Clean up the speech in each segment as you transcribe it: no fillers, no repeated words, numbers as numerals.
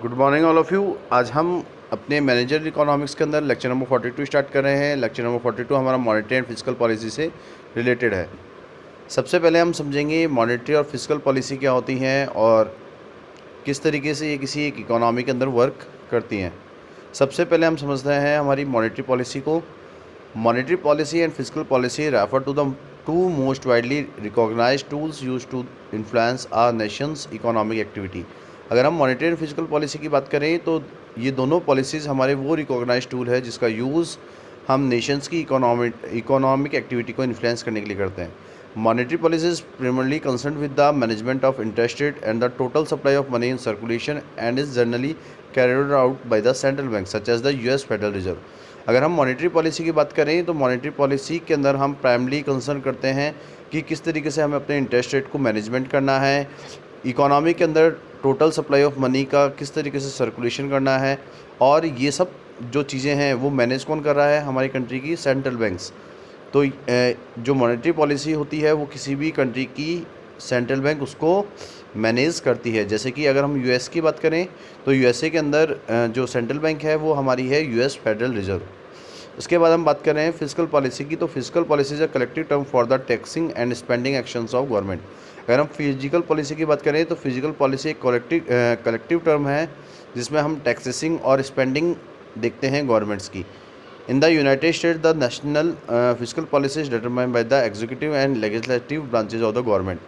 Good morning all of you. आज हम अपने मैनेजर इकोनॉमिक्स के अंदर लेक्चर नंबर 42 स्टार्ट कर रहे हैं। लेक्चर नंबर 42 हमारा मॉनेटरी एंड फिजिकल पॉलिसी से रिलेटेड है। सबसे पहले हम समझेंगे मॉनेटरी और फिजिकल पॉलिसी क्या होती हैं और किस तरीके से ये किसी एक इकोनॉमी के अंदर वर्क करती हैं। सबसे पहले हम समझते हैं हमारी मॉनेटरी पॉलिसी को। Monetary policy and fiscal policy refer to the two most widely recognized tools used to influence our nation's economic activity. अगर हम मॉनेटरी एंड फिजिकल पॉलिसी की बात करें तो ये दोनों पॉलिसीज़ हमारे वो रिकॉग्नाइज्ड टूल है जिसका यूज़ हम नेशंस की इकोनॉमिक एक्टिविटी को इन्फ्लुएंस करने के लिए करते हैं। Monetary policies primarily concerned with the management of interest rate and the total supply of money in circulation and is generally carried out by the central bank such as the US Federal Reserve। अगर हम monetary policy की बात करें तो monetary policy के अंदर हम primarily concern करते हैं कि किस तरीके से हमें अपने इंटरेस्ट रेट को मैनेजमेंट करना है, इकोनॉमी के अंदर टोटल सप्लाई ऑफ मनी का किस तरीके से सर्कुलेशन करना है, और ये सब जो चीज़ें हैं वो मैनेज कौन कर रहा है, हमारी कंट्री की सेंट्रल बैंक्स। तो जो मॉनेटरी पॉलिसी होती है वो किसी भी कंट्री की सेंट्रल बैंक उसको मैनेज करती है। जैसे कि अगर हम यूएस की बात करें तो यूएसए के अंदर जो सेंट्रल बैंक है वो हमारी है यूएस फेडरल रिजर्व। उसके बाद हम बात कर रहे हैं फिजिकल पॉलिसी की। तो fiscal policy is a collective term for the taxing and spending actions of government. अगर हम फिजिकल पॉलिसी की बात करें तो फिजिकल पॉलिसी एक कलेक्टिव टर्म है जिसमें हम टैक्सेसिंग और स्पेंडिंग देखते हैं गवर्नमेंट्स की। In the United States, the national fiscal policy is determined by the executive and legislative branches of the government।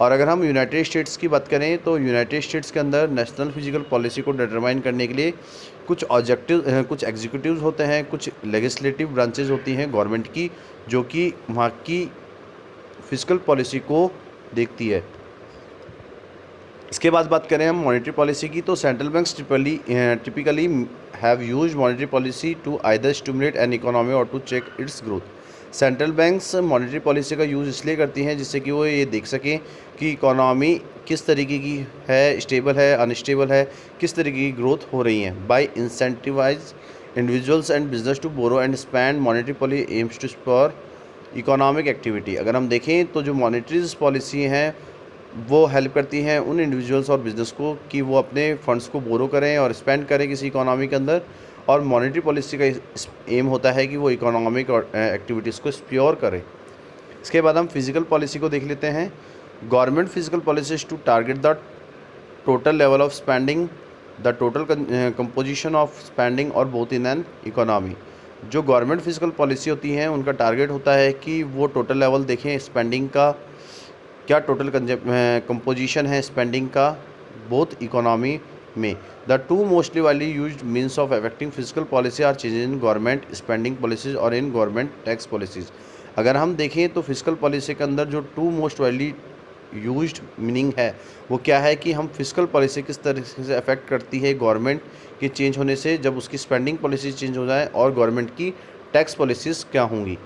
और अगर हम यूनाइटेड स्टेट्स की बात करें तो यूनाइटेड स्टेट्स के अंदर नेशनल फिजिकल पॉलिसी को डिटरमाइन करने के लिए कुछ कुछ एग्जीक्यूटिव्स होते हैं, कुछ लेजिस्लेटिव ब्रांचेज होती हैं गवर्नमेंट की जो कि वहाँ की फिजिकल पॉलिसी को देखती है। इसके बाद बात करें हम मॉनेटरी पॉलिसी की तो central banks typically have use monetary policy to either stimulate an economy और to check its growth. Central banks monetary policy का यूज़ इसलिए करती हैं जिससे कि वो ये देख सकें कि इकोनॉमी किस तरीके की है, स्टेबल है, अनस्टेबल है, किस तरीके की ग्रोथ हो रही है। By incentivize individuals and business to borrow and spend monetary policy aims to spur economic activity. अगर हम देखें तो जो मॉनेटरीज पॉलिसी हैं वो हेल्प करती हैं उन इंडिविजुअल्स और बिज़नेस को कि वो अपने फंड्स को बोरो करें और स्पेंड करें किसी इकोनॉमी के अंदर। और मॉनेटरी पॉलिसी का एम होता है कि वो इकोनॉमिक एक्टिविटीज़ को स्प्योर करें। इसके बाद हम फिजिकल पॉलिसी को देख लेते हैं। Government fiscal policies to target the total level of spending, the total composition of spending और बोथ इन एन इकोनॉमी। जो गवर्नमेंट फिजिकल पॉलिसी होती हैं उनका टारगेट होता है कि वो टोटल लेवल देखें स्पेंडिंग का, क्या टोटल कंपोजिशन है स्पेंडिंग का बोथ इकोनॉमी में। The two mostly widely used means of affecting fiscal policy are change in government spending policies और इन गवर्नमेंट टैक्स पॉलिसीज़। अगर हम देखें तो फिजिकल पॉलिसी के अंदर जो two most widely used meaning है वो क्या है कि हम फिजिकल पॉलिसी किस तरीके से अफेक्ट करती है गवर्नमेंट के चेंज होने से, जब उसकी स्पेंडिंग पॉलिसी चेंज हो जाए, और गवर्नमेंट की टैक्स पॉलिसीज़ क्या होंगी।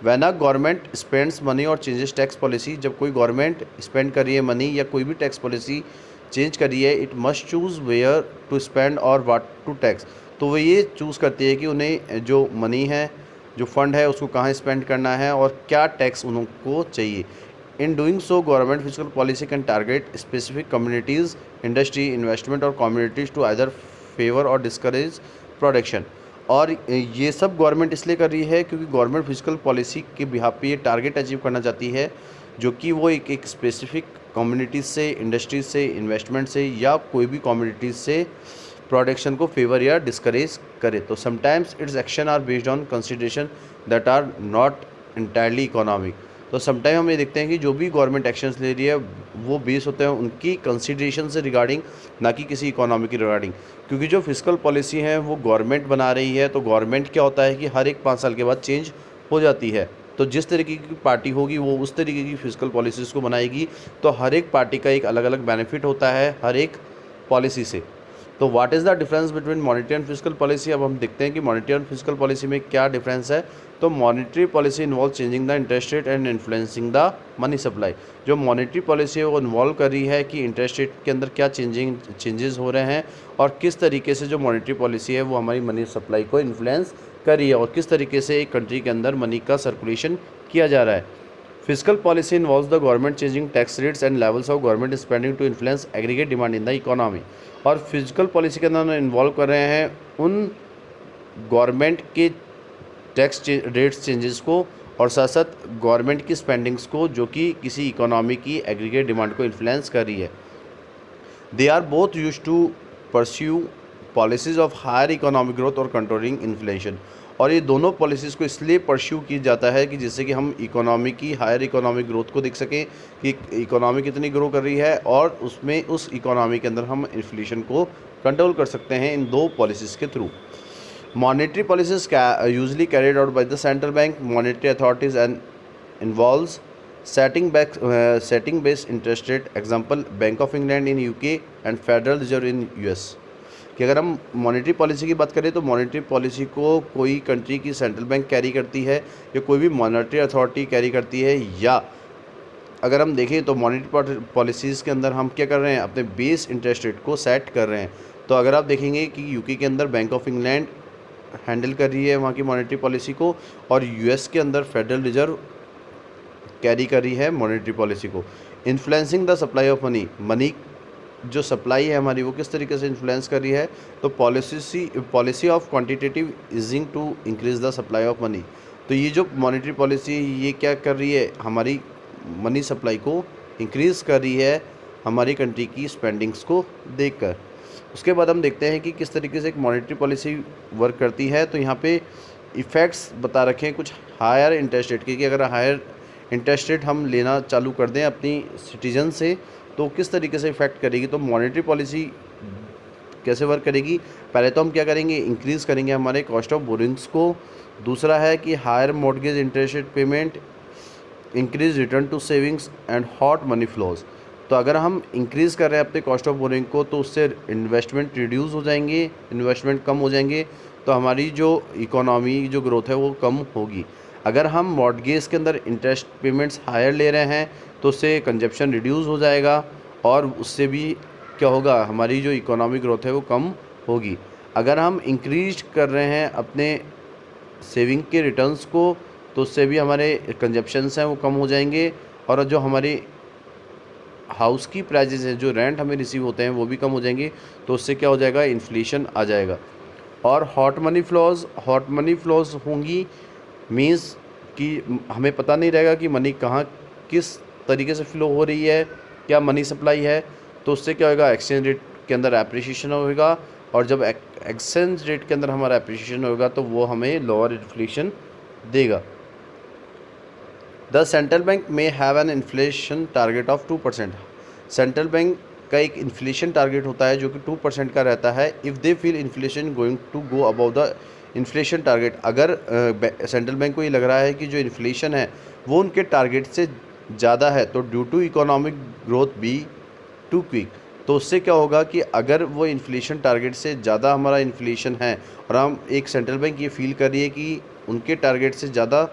When a government spends money और चेंजेस टैक्स पॉलिसी, जब कोई गवर्नमेंट स्पेंड कर रही है मनी या कोई भी टैक्स पॉलिसी चेंज कर रही है, it must choose where to spend और व्हाट टू टैक्स। तो वो ये चूज़ करती है कि उन्हें जो मनी है, जो फंड है, उसको कहाँ स्पेंड करना है और क्या टैक्स उनको चाहिए। In doing so government fiscal policy can target specific communities, industry, investment और कम्युनिटीज़ टू आइदर फेवर और डिस्करेज प्रोडक्शन। और ये सब गवर्नमेंट इसलिए कर रही है क्योंकि गवर्नमेंट फिजिकल पॉलिसी के बिहाफ पे ये टारगेट अचीव करना चाहती है जो कि वो एक स्पेसिफिक कम्युनिटीज़ से, इंडस्ट्रीज से, इन्वेस्टमेंट से या कोई भी कम्युनिटीज़ से प्रोडक्शन को फेवर या डिस्करेज करे। तो sometimes its action are based on consideration that are not entirely economic. तो समटाइम हम ये देखते हैं कि जो भी गवर्नमेंट एक्शंस ले रही है वो बेस होते हैं उनकी कंसिडरेशन से रिगार्डिंग, ना कि किसी इकोनॉमी की रिगार्डिंग। क्योंकि जो फिजिकल पॉलिसी है वो गवर्नमेंट बना रही है, तो गवर्नमेंट क्या होता है कि हर एक 5 साल के बाद चेंज हो जाती है। तो जिस तरीके की पार्टी होगी वो उस तरीके की फिजिकल पॉलिसीज़ को बनाएगी। तो हर एक पार्टी का एक अलग अलग बेनिफिट होता है हर एक पॉलिसी से। तो what is the difference between monetary and fiscal policy. अब हम देखते हैं कि मॉनेटरी एंड फिजिकल पॉलिसी में क्या डिफरेंस है। तो monetary policy involve changing the interest rate and influencing the money supply. जो मॉनेटरी पॉलिसी है वो इन्वॉल्व कर रही है कि इंटरेस्ट रेट के अंदर क्या चेंजेस हो रहे हैं और किस तरीके से जो मॉनेटरी पॉलिसी है वो हमारी मनी सप्लाई को इन्फ्लुएंस कर रही है और किस तरीके से एक कंट्री के अंदर मनी का सर्कुलेशन किया जा रहा है। Fiscal policy involves the government changing tax rates and levels of government spending to influence aggregate demand in the economy. और फिजिकल पॉलिसी के अंदर इन्वॉल्व कर रहे हैं उन गवर्नमेंट के टैक्स रेट्स चेंजेस को और साथ साथ गवर्नमेंट की स्पेंडिंग्स को जो कि किसी इकोनॉमी की एग्रीगेट डिमांड को इन्फ्लुएंस कर रही है। They are both use to pursue policies of higher economic growth और कंट्रोलिंग इन्फ्लेशन। और ये दोनों पॉलिसीज़ को इसलिए परस्यू की जाता है कि जिससे कि हम इकोनॉमी की हायर इकोनॉमिक ग्रोथ को देख सकें कि इकोनॉमी कितनी ग्रो कर रही है और उसमें उस इकोनॉमी के अंदर हम इन्फ्लेशन को कंट्रोल कर सकते हैं इन दो पॉलिसीज़ के through. Monetary policies usually carried out by the central bank monetary authorities and involves setting based interest rate, example bank of England in UK and federal reserve in US. कि अगर हम monetary policy की बात करें तो monetary policy को कोई country की सेंट्रल बैंक कैरी करती है या कोई भी मॉनेटरी अथॉरिटी कैरी करती है, या अगर हम देखें तो मॉनेटरी पॉलिसीज़ के अंदर हम क्या कर रहे हैं, अपने बेस इंटरेस्ट रेट को सेट कर रहे हैं। तो अगर आप देखेंगे कि यूके के अंदर बैंक ऑफ इंग्लैंड हैंडल कर रही है वहाँ की मॉनेटरी पॉलिसी को और यूएस के अंदर फेडरल रिजर्व कैरी कर रही है मॉनेटरी पॉलिसी को। Influencing the supply of money जो सप्लाई है हमारी वो किस तरीके से इन्फ्लुएंस कर रही है, तो policy of quantitative easing to increase the supply of money. तो ये जो मॉनेटरी पॉलिसी ये क्या कर रही है, हमारी मनी सप्लाई को इंक्रीज़ कर रही है हमारी कंट्री की स्पेंडिंग्स को देखकर। उसके बाद हम देखते हैं कि किस तरीके से एक मॉनेटरी पॉलिसी वर्क करती है। तो यहाँ पे इफ़ेक्ट्स बता रखे हैं कुछ हायर इंटरेस्ट रेट के, कि अगर हायर इंटरेस्ट रेट हम लेना चालू कर दें अपनी सिटीजन से तो किस तरीके से इफ़ेक्ट करेगी। तो मॉनेटरी पॉलिसी कैसे वर्क करेगी, पहले तो हम क्या करेंगे, इंक्रीज़ करेंगे हमारे कॉस्ट ऑफ बोरिंग्स को। दूसरा है कि higher mortgage interest rate payment, increase return to savings and hot money flows. तो अगर हम इंक्रीज़ कर रहे हैं अपने कॉस्ट ऑफ बोरिंग को तो उससे इन्वेस्टमेंट रिड्यूस हो जाएंगे, इन्वेस्टमेंट कम हो जाएंगे, तो हमारी जो इकोनॉमी जो ग्रोथ है वो कम होगी। अगर हम मॉर्गेज के अंदर इंटरेस्ट पेमेंट्स हायर ले रहे हैं तो उससे कंजप्शन रिड्यूस हो जाएगा और उससे भी क्या होगा, हमारी जो इकोनॉमिक ग्रोथ है वो कम होगी। अगर हम इंक्रीज कर रहे हैं अपने सेविंग के रिटर्न्स को तो उससे भी हमारे कंजप्शंस हैं वो कम हो जाएंगे और जो हमारी हाउस की प्राइजेज़ हैं, जो रेंट हमें रिसीव होते हैं वो भी कम हो जाएंगे। तो उससे क्या हो जाएगा, इन्फ्लेशन आ जाएगा। और हॉट मनी फ्लोज होंगी मीन्स कि हमें पता नहीं रहेगा कि मनी कहाँ किस तरीके से फ़्लो हो रही है, क्या मनी सप्लाई है। तो उससे क्या होगा, एक्सचेंज रेट के अंदर एप्रिसिएशन होगा और जब एक्सचेंज रेट के अंदर हमारा एप्रिसिएशन होगा तो वो हमें लोअर इन्फ्लेशन देगा। द सेंट्रल बैंक में have an inflation target of 2%। Central bank का एक इन्फ्लेशन टारगेट होता है जो कि 2% का रहता है। If they feel inflation going to go above the inflation target, अगर सेंट्रल बैंक को ये लग रहा है कि जो इन्फ्लेशन है वो उनके टारगेट से ज़्यादा है तो due to economic growth be too quick, तो उससे क्या होगा कि अगर वो इन्फ्लेशन टारगेट से ज़्यादा हमारा इन्फ्लेशन है और हम एक सेंट्रल बैंक ये फील कर रही है कि उनके टारगेट से ज़्यादा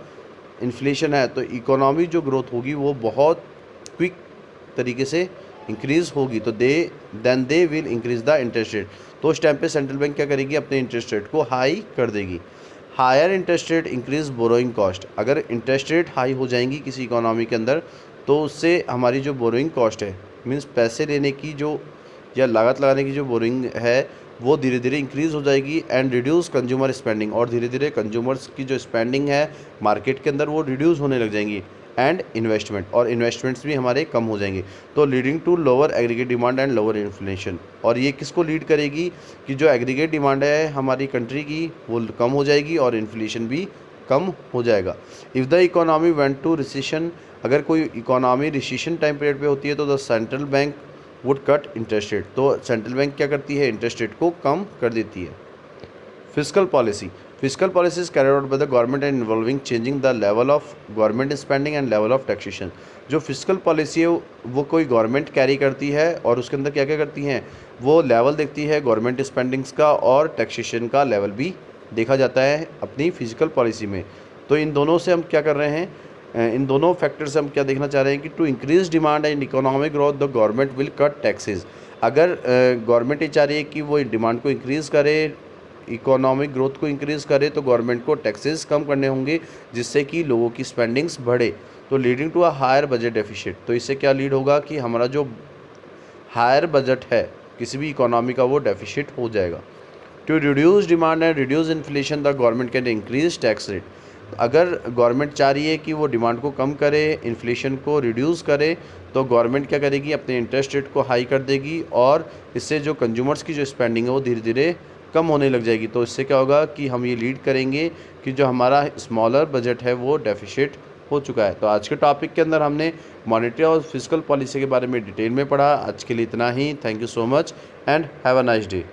इन्फ्लेशन है तो इकोनॉमी जो ग्रोथ होगी वो बहुत क्विक तरीके से इंक्रीज़ होगी, तो then they will increase the interest rate. तो उस टाइम पे सेंट्रल बैंक क्या करेगी, अपने इंटरेस्ट रेट को हाई कर देगी। Higher interest rate increase borrowing cost. अगर इंटरेस्ट रेट हाई हो जाएंगी किसी इकोनॉमी के अंदर तो उससे हमारी जो बोरोइंग कॉस्ट है, मीन्स पैसे लेने की जो या लागत लगाने की जो बोरोइंग है वो धीरे धीरे इंक्रीज़ हो जाएगी एंड रिड्यूस कंज्यूमर स्पेंडिंग, और धीरे धीरे कंज्यूमर्स की जो स्पेंडिंग है मार्केट के अंदर वो रिड्यूस होने लग जाएंगी एंड इन्वेस्टमेंट, और इन्वेस्टमेंट्स भी हमारे कम हो जाएंगे। तो leading to lower aggregate demand and lower inflation. और ये किसको लीड करेगी कि जो एग्रीगेट डिमांड है हमारी कंट्री की वो कम हो जाएगी और इन्फ्लेशन भी कम हो जाएगा। If the economy went to recession, अगर कोई इकोनॉमी रिसेशन टाइम पीरियड पे होती है तो the central bank would cut interest rate. तो सेंट्रल बैंक क्या करती है, इंटरेस्ट रेट को कम कर देती है। Fiscal policy is carried out by the government and involving changing the level of government spending and level of taxation। जो fiscal policy है वो कोई गवर्नमेंट कैरी करती है और उसके अंदर क्या क्या करती हैं, वो लेवल देखती है गवर्नमेंट स्पेंडिंग्स का और टैक्सेशन का लेवल भी देखा जाता है अपनी फिजिकल पॉलिसी में। तो इन दोनों से हम क्या कर रहे हैं, इन दोनों फैक्टर से हम क्या देखना चाह रहे हैं कि to increase demand and economic growth the government will cut taxes. अगर गवर्नमेंट ये चाह रही है कि वो डिमांड को इंक्रीज़ करे, इकोनॉमिक ग्रोथ को इंक्रीज़ करे तो गवर्नमेंट को टैक्सेस कम करने होंगे जिससे कि लोगों की स्पेंडिंग्स बढ़े। तो leading to a higher budget deficit, तो इससे क्या लीड होगा कि हमारा जो हायर बजट है किसी भी इकोनॉमी का वो डेफिसिट हो जाएगा। To reduce demand and reduce inflation the government can increase tax rate, अगर गवर्नमेंट चाह रही है कि वो डिमांड को कम करे, इन्फ्लेशन को रिड्यूस करे, तो गवर्नमेंट क्या करेगी, अपने इंटरेस्ट रेट को हाई कर देगी और इससे जो कंज्यूमर्स की जो स्पेंडिंग है वो धीरे धीरे कम होने लग जाएगी। तो इससे क्या होगा कि हम ये लीड करेंगे कि जो हमारा स्मॉलर बजट है वो डेफिसिट हो चुका है। तो आज के टॉपिक के अंदर हमने मॉनेटरी और फिस्कल पॉलिसी के बारे में डिटेल में पढ़ा। आज के लिए इतना ही। Thank you so much and have a nice day.